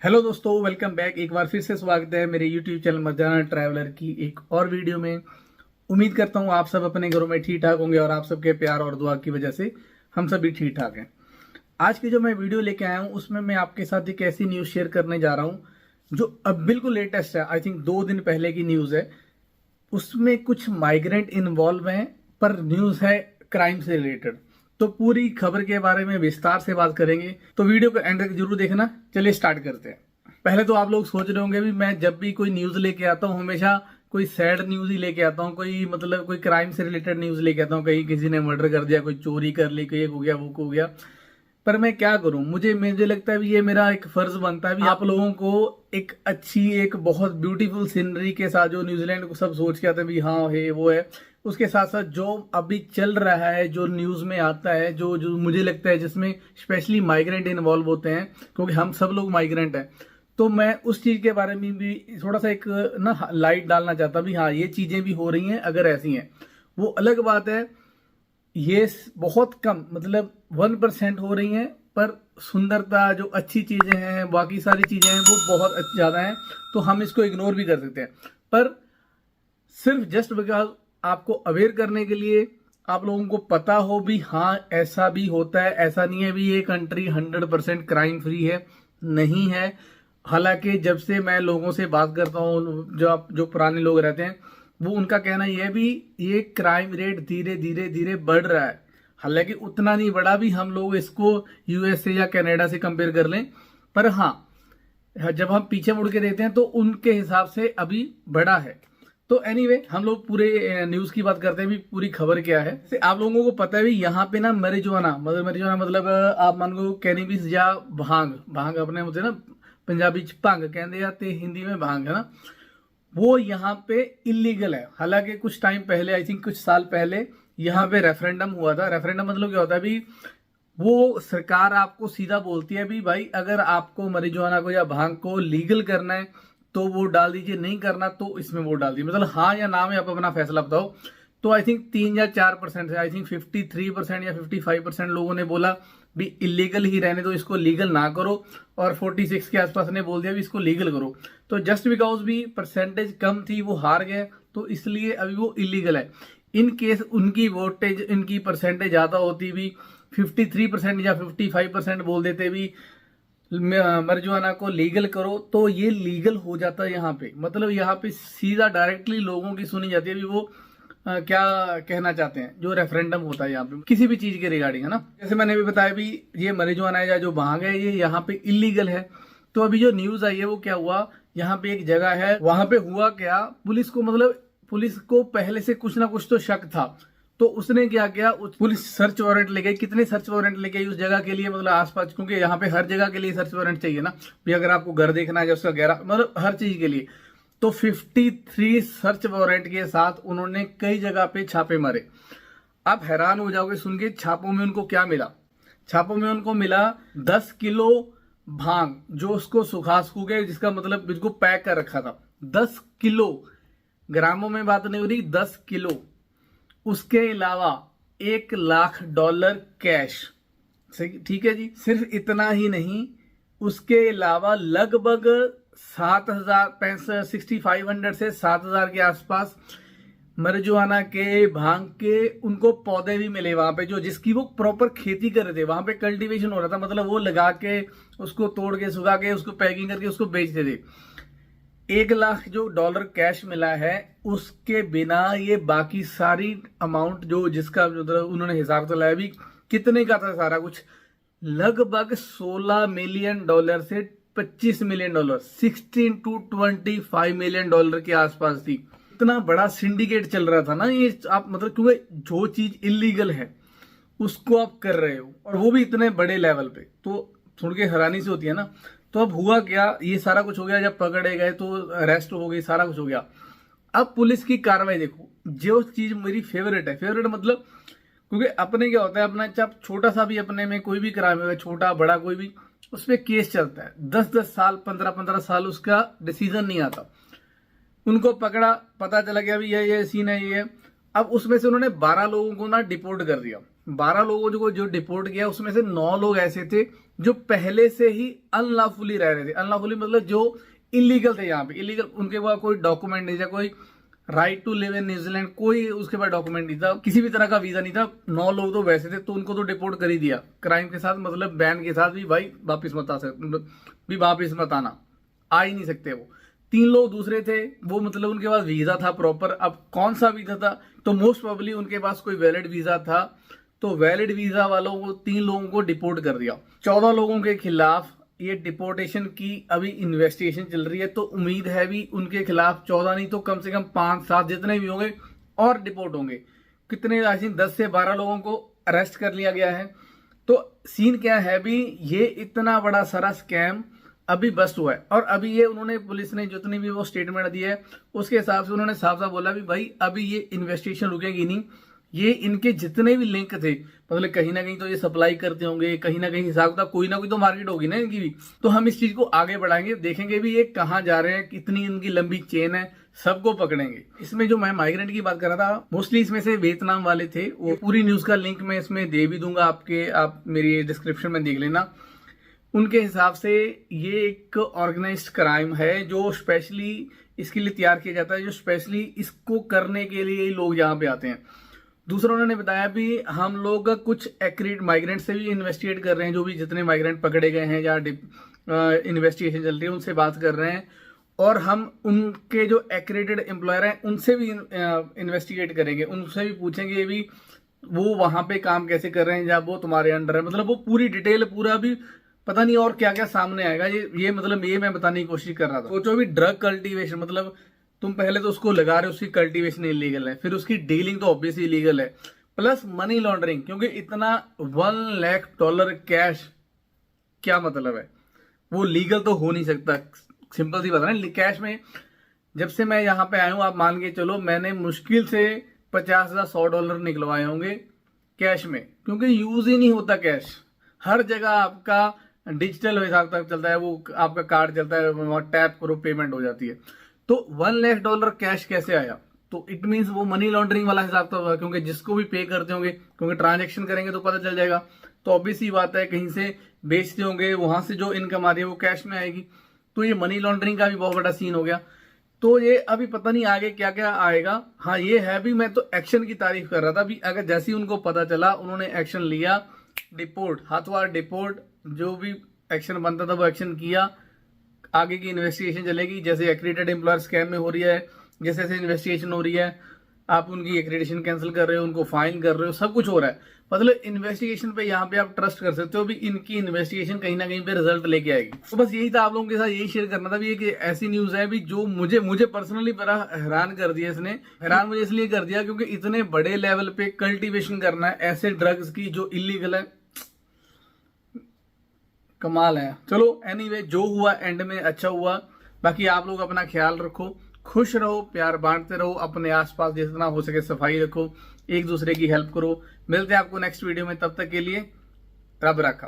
Hello दोस्तों, welcome back. एक बार फिर से स्वागत है मेरे यूट्यूब चैनल मर्जाना ट्रैवलर की एक और वीडियो में। उम्मीद करता हूँ आप सब अपने घरों में ठीक ठाक होंगे और आप सबके प्यार और दुआ की वजह से हम सब भी ठीक ठाक हैं। आज की जो मैं वीडियो लेके आया हूँ उसमें मैं आपके साथ एक ऐसी न्यूज़ शेयर करने जा रहा हूँ जो अब बिल्कुल लेटेस्ट है। आई थिंक 2 दिन पहले की न्यूज़ है। उसमें कुछ माइग्रेंट इन्वॉल्व हैं, पर न्यूज़ है क्राइम से रिलेटेड। तो पूरी खबर के बारे में विस्तार से बात करेंगे, तो वीडियो को एंड तक जरूर देखना। चलिए स्टार्ट करते हैं। पहले तो आप लोग सोच रहे होंगे भी मैं जब भी कोई न्यूज़ लेके आता हूँ हमेशा कोई सैड न्यूज़ ही लेके आता हूँ, कोई क्राइम से रिलेटेड न्यूज़ लेके आता हूँ। कहीं किसी ने मर्डर कर दिया, कोई चोरी कर ली, कोई एक हो गया, वो हो गया। पर मैं क्या करूं, मुझे लगता है भी ये मेरा एक फर्ज बनता है भी आप लोगों को एक अच्छी, एक बहुत ब्यूटीफुल सीनरी के साथ, जो न्यूजीलैंड को सब सोच के आते हैं भी हाँ है वो है, उसके साथ साथ जो अभी चल रहा है, जो न्यूज में आता है, जो जो मुझे लगता है जिसमें स्पेशली माइग्रेंट इन्वॉल्व होते हैं, क्योंकि हम सब लोग माइग्रेंट हैं। तो मैं उस चीज के बारे में भी थोड़ा सा एक ना लाइट डालना चाहता भी हाँ ये चीजें भी हो रही हैं। अगर ऐसी हैं वो अलग बात है, ये बहुत कम मतलब 1% हो रही हैं, पर सुंदरता, जो अच्छी चीजें हैं, बाकी सारी चीजें हैं वो बहुत ज्यादा हैं। तो हम इसको इग्नोर भी कर सकते हैं, पर सिर्फ जस्ट बिकॉज आपको अवेयर करने के लिए, आप लोगों को पता हो भी हाँ ऐसा भी होता है। ऐसा नहीं है भी ये कंट्री 100% क्राइम फ्री है, नहीं है। हालांकि जब से मैं लोगों से बात करता हूँ, जो पुराने लोग रहते हैं, वो उनका कहना यह भी ये क्राइम रेट धीरे धीरे धीरे बढ़ रहा है। हालांकि उतना नहीं बढ़ा भी हम लोग इसको यूएसए या कनाडा से कंपेयर कर लें, पर हाँ जब हम पीछे मुड़ के देखते हैं तो उनके हिसाब से अभी बढ़ा है। तो एनीवे हम लोग पूरे न्यूज की बात करते हैं भी पूरी खबर क्या है। आप लोगों को पता है भी यहाँ पे ना marijuana मतलब आप मान लो कैनबिस या भांग अपने मुझे ना पंजाबी च भंग कहते हैं, ते हिंदी में भांग है ना, वो यहाँ पे इलीगल है। हालांकि कुछ टाइम पहले, आई थिंक कुछ साल पहले, यहाँ पे रेफरेंडम हुआ था। रेफरेंडम मतलब क्या होता है भी, वो सरकार आपको सीधा बोलती है भी भाई अगर आपको marijuana को या भांग को लीगल करना है तो वोट डाल दीजिए, नहीं करना तो इसमें वोट डाल दीजिए। मतलब हाँ या ना में आप अपना फैसला बताओ। तो आई थिंक 3 या 4% से, आई थिंक 53% या 55% लोगों ने बोला भी इलीगल ही रहने दो, इसको लीगल ना करो, और 46 के आसपास ने बोल दिया भी इसको लीगल करो। तो जस्ट बिकॉज भी परसेंटेज कम थी, वो हार गए, तो इसलिए अभी वो इलीगल है। इन केस उनकी वोटेज, इनकी परसेंटेज ज्यादा होती भी, 53% या 55% बोल देते भी marijuana को लीगल करो, तो ये लीगल हो जाता है यहाँ पे। मतलब यहाँ पे सीधा डायरेक्टली लोगों की सुनी जाती है भी वो क्या कहना चाहते हैं। जो रेफरेंडम होता है यहाँ पे किसी भी चीज के रिगार्डिंग, है ना, जैसे मैंने भी बताया भी ये marijuana है या जो भांग है ये यहाँ पे इलीगल है। तो अभी जो न्यूज आई है वो क्या हुआ, यहाँ पे एक जगह है, वहां पे हुआ क्या, पुलिस को पहले से कुछ ना कुछ तो शक था। तो उसने क्या किया, पुलिस सर्च वारंट ले गई। कितने सर्च वारंट ले गई उस जगह के लिए, मतलब आसपास, क्योंकि यहाँ पे हर जगह के लिए सर्च वारंट चाहिए ना भी, अगर आपको घर देखना है, उसका गहरा मतलब हर चीज के लिए। तो 53 सर्च वारंट के साथ उन्होंने कई जगह पे छापे मारे। आप हैरान हो जाओगे सुन के, छापों में उनको क्या मिला। छापों में उनको मिला 10 किलो भांग, जो उसको सुखा के, जिसका मतलब बिल्कुल पैक कर रखा था। 10 किलो, ग्रामों में बात नहीं हो रही, 10 किलो। उसके अलावा $1 लाख कैश। ठीक है जी, सिर्फ इतना ही नहीं, उसके अलावा लगभग 6500 से 7000 के आसपास marijuana के, भांग के उनको पौधे भी मिले वहां पे, जो जिसकी वो प्रॉपर खेती कर रहे थे। वहां पे कल्टीवेशन हो रहा था, मतलब वो लगा के, उसको तोड़ के, सुखा के, उसको पैकिंग करके उसको बेचते थे। 1 लाख जो डॉलर कैश मिला है, उसके बिना ये बाकी सारी अमाउंट जो जिसका उन्होंने हिसाब चलाया भी कितने का था सारा कुछ, लगभग $16 मिलियन से $25 मिलियन, 16 to 25 मिलियन डॉलर के आसपास थी। इतना बड़ा सिंडिकेट चल रहा था ना ये। आप मतलब क्योंकि जो चीज इलीगल है उसको आप कर रहे हो, और वो भी इतने बड़े लेवल पे, तो सुन के हैरानी से होती है ना। तो अब हुआ क्या, ये सारा कुछ हो गया, जब पकड़े गए तो अरेस्ट हो गई, सारा कुछ हो गया। अब पुलिस की कार्रवाई देखो, जो चीज मेरी फेवरेट है, फेवरेट मतलब क्योंकि अपने क्या होता है, अपना चाहे छोटा सा भी अपने में कोई भी क्राइम है, छोटा बड़ा कोई भी, उस पर केस चलता है 10-10 साल, 15-15 साल, उसका डिसीजन नहीं आता। उनको पकड़ा, पता चला गया भी ये सीन है, ये। अब उसमें से उन्होंने 12 लोगों को ना डिपोर्ट कर दिया। 12 लोगों को जो डिपोर्ट किया उसमें से 9 लोग ऐसे थे जो पहले से ही अनलॉफुली रह रहे थे। अनलॉफुली मतलब जो इलीगल थे यहाँ पे, इलीगल, उनके पास कोई डॉक्यूमेंट नहीं था, कोई right to live in New Zealand, कोई उसके पास डॉक्यूमेंट नहीं था, किसी भी तरह का वीजा नहीं था। 9 लोग तो वैसे थे, तो उनको तो डिपोर्ट कर ही दिया क्राइम के साथ, मतलब बैन के साथ भी, भाई वापिस मत आ सकते, भी वापिस मत आना, आ ही नहीं सकते वो। 3 लोग दूसरे थे, वो मतलब उनके पास वीजा था प्रॉपर। अब कौन सा वीजा था, तो मोस्ट प्रोबेबली उनके पास कोई वैलिड वीजा था, तो वैलिड वीजा वालों को 3 लोगों को डिपोर्ट कर दिया। 14 लोगों के खिलाफ ये डिपोर्टेशन की अभी इन्वेस्टिगेशन चल रही है, तो उम्मीद है भी उनके खिलाफ 14 नहीं तो कम से कम 5-7 जितने भी होंगे और डिपोर्ट होंगे। कितने, आई थिंक 10 से 12 लोगों को अरेस्ट कर लिया गया है। तो सीन क्या है भी, ये इतना बड़ा सारा स्कैम अभी बस्ट हुआ है, और अभी ये उन्होंने, पुलिस ने जितनी भी वो स्टेटमेंट दी है उसके हिसाब से उन्होंने साफ साफ बोला भी भाई अभी ये इन्वेस्टिगेशन रुकेगी नहीं। ये इनके जितने भी लिंक थे, मतलब कहीं ना कहीं तो ये सप्लाई करते होंगे, कहीं ना कहीं हिसाब का कोई ना कोई तो मार्केट होगी ना इनकी भी। तो हम इस चीज को आगे बढ़ाएंगे, देखेंगे भी ये कहाँ जा रहे हैं, कितनी इनकी लंबी चेन है, सबको पकड़ेंगे। इसमें जो मैं माइग्रेंट की बात कर रहा था, मोस्टली इसमें से वियतनाम वाले थे। वो पूरी न्यूज का लिंक मैं इसमें दे भी दूंगा आपके, आप मेरी डिस्क्रिप्शन में देख लेना। उनके हिसाब से ये एक ऑर्गेनाइज्ड क्राइम है जो स्पेशली इसके लिए तैयार किया जाता है, जो स्पेशली इसको करने के लिए लोग यहाँ पे आते हैं। दूसरा उन्होंने बताया भी हम लोग कुछ एक्रीड माइग्रेंट से भी इन्वेस्टिगेट कर रहे हैं, जो भी जितने माइग्रेंट पकड़े गए हैं या इन्वेस्टिगेशन चल रही है उनसे बात कर रहे हैं, और हम उनके जो एक्रेडिटेड एम्प्लॉयर हैं उनसे भी इन्वेस्टिगेट करेंगे, उनसे भी पूछेंगे भी वो वहां पे काम कैसे कर रहे हैं जब वो तुम्हारे अंडर है। मतलब वो पूरी डिटेल, पूरा भी पता नहीं और क्या क्या सामने आएगा। ये मतलब ये मैं बताने की कोशिश कर रहा था। सोचो भी ड्रग कल्टीवेशन, मतलब तुम पहले तो उसको लगा रहे हो, उसकी कल्टीवेशन इलीगल है, फिर उसकी डीलिंग तो ऑब्वियसली इलीगल है, प्लस मनी लॉन्ड्रिंग, क्योंकि इतना $1 लाख कैश, क्या मतलब है, वो लीगल तो हो नहीं सकता। सिंपल सी बात है ना, कैश में जब से मैं यहाँ पे आया हूं, आप मान के चलो मैंने मुश्किल से $50,000-100 निकलवाए होंगे कैश में, क्योंकि यूज ही नहीं होता कैश। हर जगह आपका डिजिटल हिसाब तक चलता है, वो आपका कार्ड चलता है, टैप करो पेमेंट हो जाती है। तो $1 लाख कैश कैसे आया, तो इट मीन्स वो मनी लॉन्ड्रिंग वाला हिसाब तो होगा, क्योंकि जिसको भी पे करते होंगे, क्योंकि ट्रांजैक्शन करेंगे तो पता चल जाएगा। तो ऑब्वियस ही बात है, कहीं से बेचते होंगे, वहां से जो इनकम आ रही है वो कैश में आएगी। तो ये मनी लॉन्ड्रिंग का भी बहुत बड़ा सीन हो गया। तो ये अभी पता नहीं आगे क्या क्या आएगा। हाँ ये है भी, मैं तो एक्शन की तारीफ कर रहा था भी, अगर जैसे ही उनको पता चला उन्होंने एक्शन लिया, डिपोर्ट, हाथों डिपोर्ट, जो भी एक्शन बनता था वो एक्शन किया। आगे की इन्वेस्टिगेशन चलेगी, जैसे एक्रेडिटेड एम्प्लॉयर स्कैम में हो रही है, जैसे जैसे इन्वेस्टिगेशन हो रही है, आप उनकी एक्रेडिटेशन कैंसिल कर रहे हो, उनको फाइन कर रहे हो, सब कुछ हो रहा है। मतलब इन्वेस्टिगेशन पे यहाँ पे आप ट्रस्ट कर सकते हो भी, इनकी इन्वेस्टिगेशन कहीं ना कहीं पे रिजल्ट लेके आएगी। तो बस यही था, आप लोगों के साथ यही शेयर करना था भी, एक ऐसी न्यूज है भी जो मुझे पर्सनली बड़ा हैरान कर दिया। इसने हैरान मुझे इसलिए कर दिया क्योंकि इतने बड़े लेवल पे कल्टीवेशन करना है ऐसे ड्रग्स की जो इलीगल है, कमाल है। चलो एनीवे, जो हुआ एंड में अच्छा हुआ। बाकी आप लोग अपना ख्याल रखो, खुश रहो, प्यार बांटते रहो, अपने आसपास जितना हो सके सफाई रखो, एक दूसरे की हेल्प करो। मिलते हैं आपको नेक्स्ट वीडियो में, तब तक के लिए रब रखा।